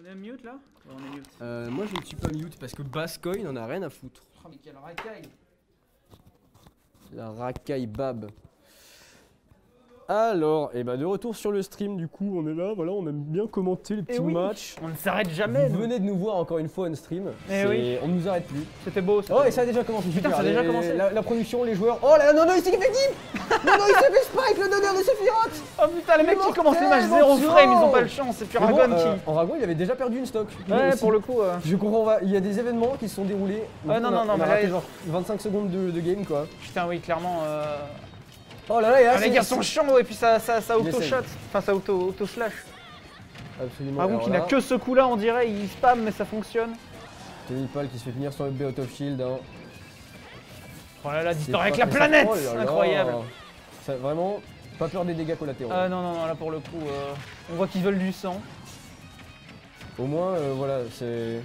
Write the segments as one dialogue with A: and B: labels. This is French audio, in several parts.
A: On est mute là? Ouais, on est mute.
B: Moi je ne suis pas mute parce que Bascoy n'en a rien à foutre.
A: Oh mais quelle racaille!
B: La racaille bab. Alors, et bah de retour sur le stream du coup, on est là, voilà, on aime bien commenter les petits matchs.
A: On ne s'arrête jamais!
B: Vous venez de nous voir encore une fois on stream,
A: oui.
B: On ne nous arrête plus.
A: C'était beau,
B: Oh et ça a déjà commencé,
A: putain, ça a déjà commencé.
B: La production, les joueurs. Oh là, non, il s'est fait game. Non, il s'est fait Spike, le donneur de Sephiroth.
A: Oh putain, les mecs qui commencent les matchs 0 frame, ils ont pas le chance, c'est plus Ragon qui...
B: Ragon il avait déjà perdu une stock.
A: Ouais, pour le coup...
B: Je comprends, il y a des événements qui se sont déroulés.
A: Ouais, non,
B: on a
A: mais
B: raté
A: là...
B: genre 25 secondes de game quoi.
A: Putain, oui, clairement...
B: Oh là là,
A: les gars sont chiants et puis ça auto-shot, enfin ça auto-slash.
B: Absolument.
A: Ragon qui n'a que ce coup là, on dirait, il spam mais ça fonctionne.
B: Tony Paul qui se fait finir sur le B out of shield. Hein.
A: Oh là là, disparaît avec la planète, incroyable.
B: Ça, vraiment, pas peur des dégâts collatéraux.
A: Ah non, là pour le coup, on voit qu'ils veulent du sang.
B: Au moins, voilà, c'est...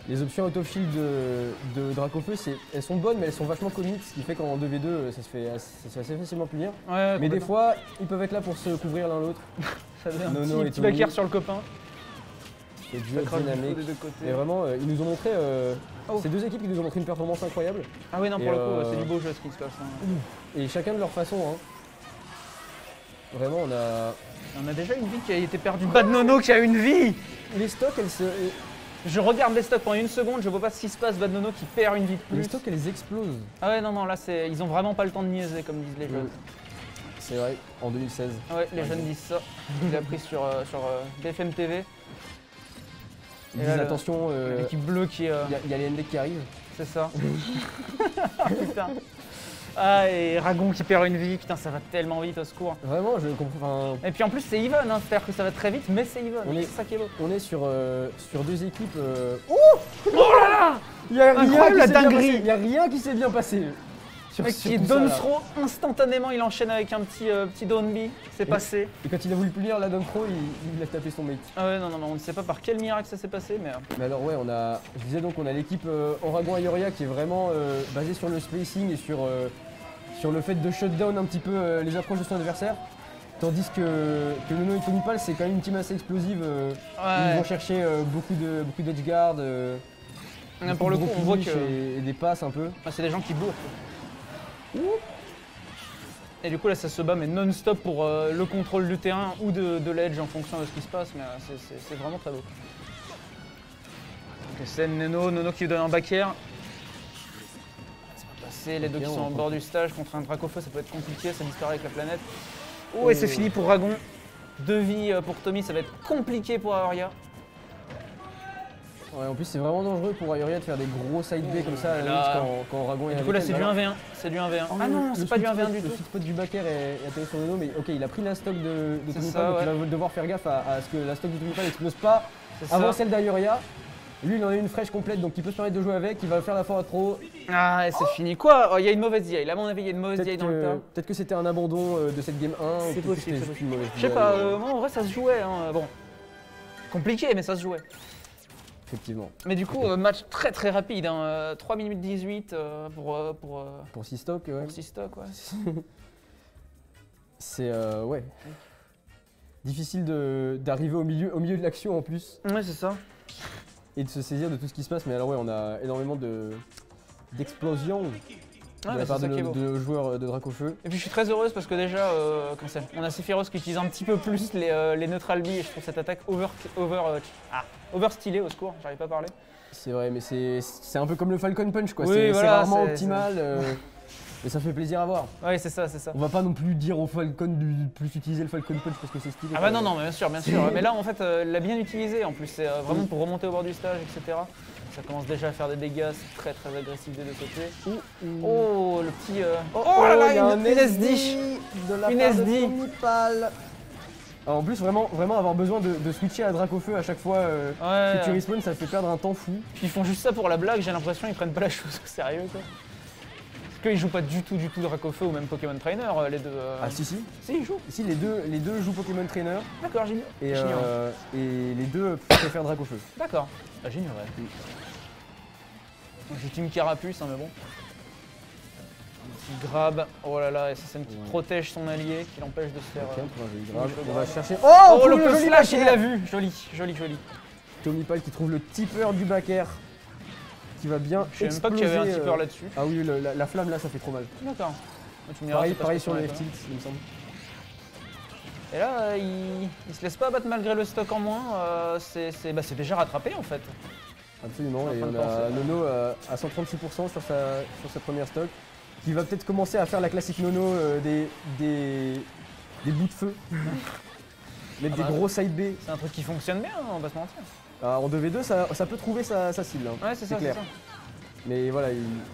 B: Les options out of shield de Dracofeu, elles sont bonnes mais elles sont vachement comiques, ce qui fait qu'en 2v2 ça se fait assez facilement punir.
A: Ouais,
B: mais des fois, ils peuvent être là pour se couvrir l'un l'autre.
A: Ça devient un petit backer sur le copain.
B: Et duo dynamique. Et vraiment, ils nous ont montré, ces deux équipes qui nous ont montré une performance incroyable.
A: Ah oui, non, pour le coup, c'est du beau jeu ce qui se passe. Hein.
B: Et chacun de leur façon. Hein. Vraiment,
A: on a déjà une vie qui a été perdue. Bad Nono qui a une vie.
B: Les stocks, elles se...
A: Je regarde les stocks pendant une seconde, je vois pas ce qui se passe, Bad Nono qui perd une vie de plus.
B: Les stocks elles explosent.
A: Ah ouais non là ils ont vraiment pas le temps de niaiser comme disent les jeunes.
B: C'est vrai, en 2016.
A: Ouais les jeunes disent ça. Il a pris sur BFM TV.
B: Ils disent attention,
A: l'équipe bleue qui...
B: Il y a les ND qui arrivent.
A: C'est ça. Putain. Ah et Ragon qui perd une vie, putain ça va tellement vite au secours.
B: Vraiment je comprends.
A: Et puis en plus c'est even, hein, c'est-à-dire que ça va très vite mais c'est even, c'est ça qui est beau.
B: On est sur deux équipes...
A: Oh là là.
B: Il y a rien qui s'est bien passé.
A: Le mec qui est down throw, instantanément il enchaîne avec un petit down B, c'est passé.
B: Et quand il a voulu punir la down throw, il a tapé son mate.
A: Ah ouais non, on ne sait pas par quel miracle ça s'est passé mais...
B: Mais alors ouais, je disais donc on a l'équipe Oragon Ioria qui est vraiment basée sur le spacing et sur le fait de shutdown un petit peu les approches de son adversaire. Tandis que Nono et Tony Pal c'est quand même une team assez explosive. Ils vont chercher beaucoup d'edge guard.
A: Pour le coup on voit que...
B: Et des passes un peu.
A: Ah, c'est des gens qui bourrent. Et du coup là ça se bat mais non-stop pour le contrôle du terrain ou de l'edge en fonction de ce qui se passe, mais c'est vraiment très beau. Donc c'est Nono qui lui donne un back air. Ça va passer, les deux qui sont au bord du stage contre un Dracofeu, ça peut être compliqué, ça disparaît avec la planète. Oh et c'est fini pour Ragon. 2 vies pour Tommy, ça va être compliqué pour Aoria.
B: Ouais, en plus c'est vraiment dangereux pour Ioria de faire des gros side B comme ça quand Ragon est
A: du coup là c'est du 1v1, c'est du 1v1. Ah non, c'est pas du 1v1 du tout.
B: Le sweet spot du backer est atterri sur Nono, mais ok il a pris la stock de Tony Pal, donc il va devoir faire gaffe à ce que la stock de Tony Pal n'explose pas avant celle d'Ioria. Lui il en a une fraîche complète donc il peut se permettre de jouer avec, il va faire la forward throw.
A: Ah et c'est fini quoi. Il y a une mauvaise DI, là à mon avis il y a une mauvaise DI dans le tas.
B: Peut-être que c'était un abandon de cette game 1.
A: C'est possible, je sais pas, moi en vrai ça se jouait, hein. Bon. Compliqué mais ça se jouait.
B: Effectivement.
A: Mais du coup, match très très rapide, hein. 3 minutes 18
B: pour 6 stocks, ouais.
A: Pour 6 stocks, ouais.
B: C'est ouais. Difficile d'arriver au milieu de l'action en plus.
A: Ouais, c'est ça.
B: Et de se saisir de tout ce qui se passe, mais alors ouais, on a énormément d'explosions de la part de joueurs de Dracofeu.
A: Et puis je suis très heureuse parce que déjà, on a Sephiroth qui utilise un petit peu plus les neutral B et je trouve cette attaque over stylée, au secours, j'arrive pas à parler.
B: C'est vrai, mais c'est un peu comme le Falcon Punch quoi,
A: oui,
B: c'est rarement optimal. Et ça fait plaisir à voir.
A: Oui, c'est ça.
B: On va pas non plus dire au Falcon de plus utiliser le Falcon Punch parce que c'est stylé.
A: Ah bah non, bien sûr. Mais là, en fait, il l'a bien utilisé. En plus, c'est vraiment pour remonter au bord du stage, etc. Ça commence déjà à faire des dégâts, c'est très très agressif des deux côtés. Oh, le petit... Oh là là, une SD
B: de la part de Tony Pal. Alors en plus, vraiment avoir besoin de switcher à Dracofeu à chaque fois que tu respawn, ça fait perdre un temps fou.
A: Puis ils font juste ça pour la blague, j'ai l'impression qu'ils prennent pas la chose au sérieux quoi. Parce qu'ils jouent pas du tout Dracofeu ou même Pokémon Trainer, les deux.
B: Ah si.
A: Si, ils jouent.
B: Si, les deux jouent Pokémon Trainer.
A: D'accord, j'ignore.
B: Et les deux préfèrent Dracofeu.
A: D'accord. Ah, j'ignorais. J'ai Team Carapuce, hein, mais bon. Un petit grab. Oh là là, SSM qui protège son allié, qui l'empêche de se faire.
B: On va chercher.
A: Oh le slash, il l'a vu. Joli.
B: Tomipal qui trouve le tipper du back air qui va bien
A: Je sais même pas
B: exploser.
A: qu'il y avait un tipper là-dessus.
B: Ah oui, la flamme là, ça fait trop mal.
A: D'accord. Tu me diras, c'est pas
B: Pareil
A: ce
B: sur
A: qu'on
B: le
A: a,
B: F-tilt, il me semble.
A: Et là, il se laisse pas abattre malgré le stock en moins. C'est déjà rattrapé en fait.
B: Absolument,
A: Je suis
B: et
A: en train
B: on
A: de penser,
B: a Nono à 136% sur sa première stock, qui va peut-être commencer à faire la classique Nono des bouts de feu. Mettre des
A: bah,
B: gros side B.
A: C'est un truc qui fonctionne bien, on va pas se mentir.
B: En 2v2, ça peut trouver sa cible. Hein.
A: Ouais, c'est ça,
B: clair.
A: c'est ça.
B: Mais voilà,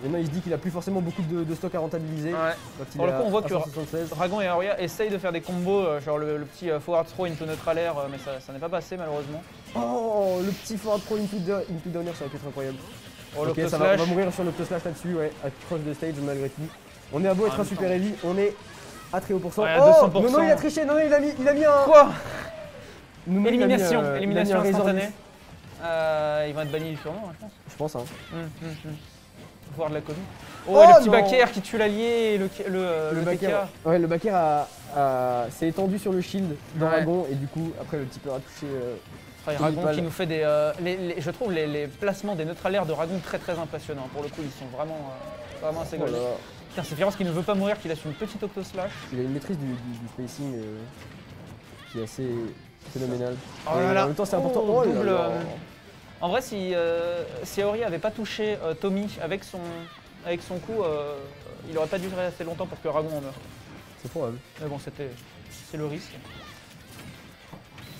B: maintenant il se dit qu'il a plus forcément beaucoup de stock à rentabiliser.
A: Ouais.
B: Quand il
A: Pour le
B: est
A: coup, on voit
B: à
A: que
B: 176.
A: Dragon et Aoria essayent de faire des combos, genre le petit forward throw into neutral air, mais ça n'est pas passé malheureusement.
B: Oh, le petit forward throw into down air, ça va être incroyable.
A: Oh,
B: Ok,
A: l'Octo
B: ça
A: Slash.
B: va mourir sur l'Octoslash là-dessus, ouais, à cross de stage malgré tout. On est à beau être
A: En
B: un
A: même
B: super
A: temps.
B: heavy, on est à très haut pourcent.
A: Ouais, à
B: Oh,
A: 200%.
B: Nono il a triché, Nono il a mis un...
A: Quoi
B: Nono, il a mis,
A: Élimination,
B: il a mis
A: élimination
B: un Razor
A: instantanée.
B: Leaf.
A: Ils vont être bannis du tournoi, je pense.
B: Je pense, hein.
A: Voir de la commu. Oh,
B: Oh,
A: et le petit
B: non.
A: back air qui tue l'allié et le
B: back
A: TK.
B: air, ouais, le back air s'est étendu sur le shield d'Aragon et du coup, après le tipper a touché...
A: Ragon
B: Tomipal.
A: qui nous fait des. Je trouve les placements des neutral air de Ragon très très impressionnants. Pour le coup, ils sont vraiment assez
B: Oh là
A: goldés.
B: là.
A: Putain, c'est Firos qui ne veut pas mourir, qui laisse une petite Octo Slash.
B: Il a une maîtrise du spacing qui est assez phénoménale.
A: Oh là
B: Et
A: là.
B: en même temps, c'est important.
A: Oh,
B: Oh là
A: double,
B: là.
A: En vrai, si Aori avait pas touché Tommy avec son coup, il aurait pas dû rester longtemps pour que Ragon en meure.
B: C'est probable.
A: Mais bon, c'est le risque.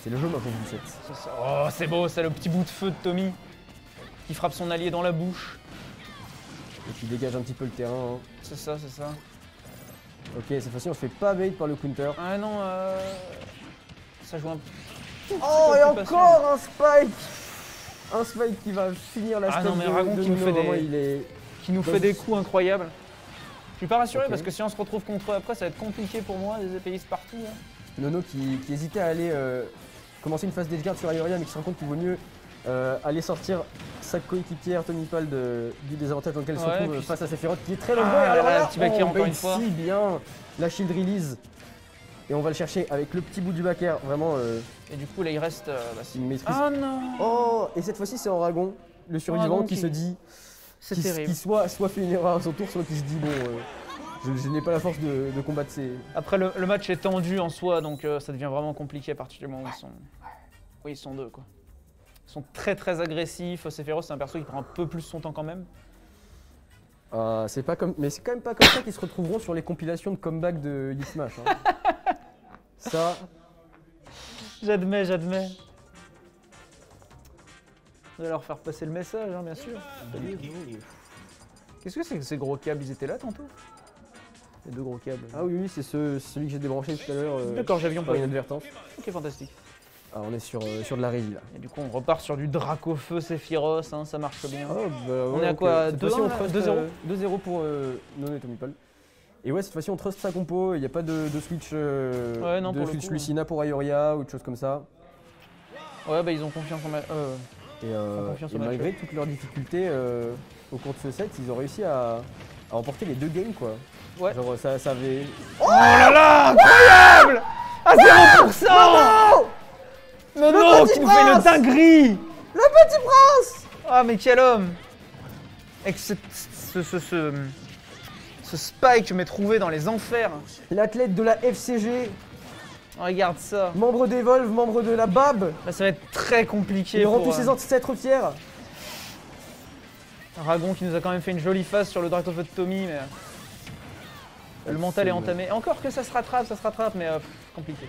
B: C'est le jeu, ma pauvre 17.
A: C'est ça. Oh, c'est beau, c'est le petit bout de feu de Tommy qui frappe son allié dans la bouche.
B: Et qui dégage un petit peu le terrain. Hein.
A: C'est ça, c'est ça.
B: Ok, cette fois-ci, on se fait pas bait par le counter.
A: Ah non, ça joue un
B: Oh,
A: peu
B: et
A: plus
B: encore un spike! Un spike qui va finir la
A: Ah
B: stock
A: non, mais
B: de
A: Ragon qui nous
B: Nono.
A: fait
B: Vraiment,
A: des-
B: il est...
A: qui nous fait des coups incroyables. Je suis pas rassuré
B: Ok.
A: parce que si on se retrouve contre eux après, ça va être compliqué pour moi, des épéistes partout. Hein.
B: Nono qui hésitait à aller commencer une phase d'edgeguard sur Ioria, mais qui se rend compte qu'il vaut mieux aller sortir sa coéquipière Tomipal du désavantage dans lequel elle se
A: Ouais,
B: trouve
A: puis
B: face à Sephiroth qui est très nombreux.
A: Ah,
B: Et alors
A: là,
B: là,
A: petit back air encore
B: bait
A: une fois.
B: si bien la shield release. Et on va le chercher avec le petit bout du back air, vraiment
A: Et du coup, là, il reste.
B: une maîtrise.
A: Ah non.
B: Oh, et cette fois-ci c'est Aragon, le survivant
A: Aragon
B: qui
A: qui-
B: se dit,
A: C'est
B: qui
A: terrible.
B: soit fait une erreur à son tour, soit qui se dit bon, je n'ai pas la force de combattre ces...
A: Après, le match est tendu en soi, donc ça devient vraiment compliqué à partir du moment où ils sont deux. Quoi. Ils sont très très agressifs. Sephiroth, c'est un perso qui prend un peu plus son temps quand même.
B: c'est pas comme, mais c'est quand même pas comme ça qu'ils se retrouveront sur les compilations de comeback de Elite Smash. Hein. Ça,
A: J'admets. Je vais leur faire passer le message, hein, bien sûr. Qu'est-ce que c'est que ces gros câbles? Ils étaient là tantôt? Les deux gros câbles.
B: ah oui, c'est celui que j'ai débranché tout à l'heure.
A: D'accord, j'avions
B: par
A: pas.
B: inadvertance.
A: Ok, fantastique.
B: Ah, on est sur de la régie là.
A: Et du coup, on repart sur du Dracofeu Sephiroth, hein, ça marche bien.
B: Oh, bah,
A: On
B: ouais,
A: est à
B: ok.
A: quoi,
B: Cette fois-ci,
A: 2-1,
B: on
A: là,
B: trust,
A: 2-0
B: 2-0 pour Nono et Tomipal. Et ouais, cette fois-ci on trust sa compo, il n'y a pas de switch,
A: Ouais, non,
B: de
A: pour le
B: switch
A: coup,
B: Lucina pour Ioria ou de choses comme ça.
A: Ouais, bah ils ont confiance en ma... confiance
B: Et
A: au match,
B: malgré toutes leurs difficultés au cours de ce set, ils ont réussi à remporter les deux games quoi.
A: Ouais.
B: Genre ça avait...
A: Oh là là, incroyable! À 0%! Non,
B: petit
A: qui nous fait une
B: prince!
A: dinguerie!
B: Le petit prince!
A: Ah, mais quel homme! Avec ce spike que je m'ai trouvé dans les enfers.
B: L'athlète de la FCG,
A: Regarde ça.
B: membre d'Evolve, membre de la BAB,
A: Là, ça va être très compliqué.
B: il rend
A: pour,
B: tous ses ancêtres fiers.
A: Ragon qui nous a quand même fait une jolie face sur le Dracofeu de Tommy, mais le mental est entamé. Encore que ça se rattrape, mais compliqué.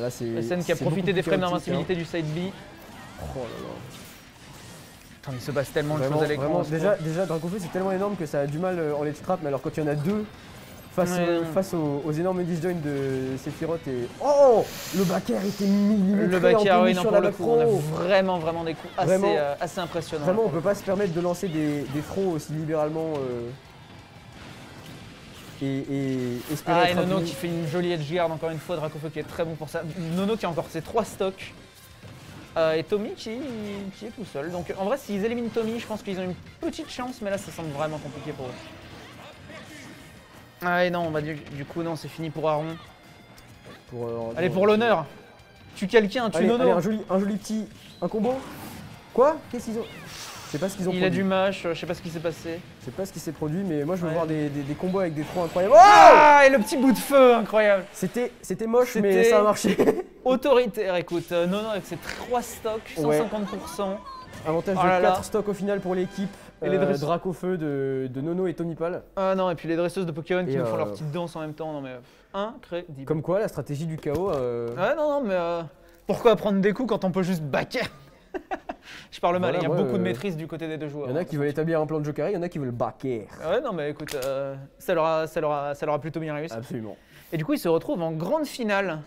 B: Là, c'est
A: SN qui a
B: c'est
A: profité
B: beaucoup
A: des
B: plus
A: frames
B: chaotique,
A: d'invincibilité du side B.
B: hein. Oh là là.
A: Putain, il se passe tellement de
B: Vraiment,
A: choses à l'écran.
B: vraiment,
A: en ce moment.
B: déjà Dracofeu c'est tellement énorme que ça a du mal en let's trap, mais alors quand il y en a deux face,
A: Ouais.
B: face aux énormes disjoints de Sephiroth et... Oh, le back air était millimétré
A: Le back air,
B: en
A: oui,
B: tenue
A: non,
B: sur
A: pour
B: la
A: le coup, on a
B: macro.
A: vraiment des coups
B: Vraiment.
A: assez impressionnants.
B: Vraiment, on peut pas se permettre de lancer des throws aussi libéralement et espérer
A: Ah, et
B: être
A: Nono
B: impuni.
A: qui fait une jolie edgeguard, encore une fois, Dracofeu qui est très bon pour ça. Nono qui a encore ses 3 stocks. Et Tommy qui est tout seul. Donc en vrai, s'ils éliminent Tommy, je pense qu'ils ont une petite chance, mais là, ça semble vraiment compliqué pour eux. Ah et non, bah, du coup, non, c'est fini pour Aaron.
B: Pour,
A: Allez, pour l'honneur. Tu calquais un
B: Allez,
A: Nono.
B: un joli petit. Un combo. Quoi? Qu'est-ce qu'ils ont? Je sais pas ce qu'ils ont
A: Il
B: produit.
A: a du mash, je sais pas ce qui s'est passé.
B: Je sais pas ce qui s'est produit, mais moi je veux
A: Ouais.
B: voir des combos avec des trous incroyables. Oh
A: Ah, et le petit bout de feu, incroyable.
B: C'était moche, mais
A: C'était-
B: ça a marché.
A: Autoritaire, écoute, Nono avec ses 3 stocks, 150%.
B: Avantage
A: Oh
B: de
A: là là.
B: 4 stocks au final pour l'équipe.
A: Et les dresseurs.
B: Dracofeu de Nono et Tony Pal.
A: Ah non, et puis les dresseuses de Pokémon qui
B: Et
A: nous font
B: euh,
A: leur petite danse en même temps, non mais incroyable.
B: Comme quoi, la stratégie du chaos.
A: Ouais, non, mais pourquoi prendre des coups quand on peut juste backer? Je parle mal,
B: Voilà,
A: il y a
B: moi,
A: beaucoup de maîtrise du côté des deux joueurs.
B: Il y en a qui veulent établir un plan de joker, il y en a qui veulent backer.
A: Ouais, non, mais écoute, ça leur a plutôt bien réussi.
B: Absolument.
A: Et du coup, ils se retrouvent en grande finale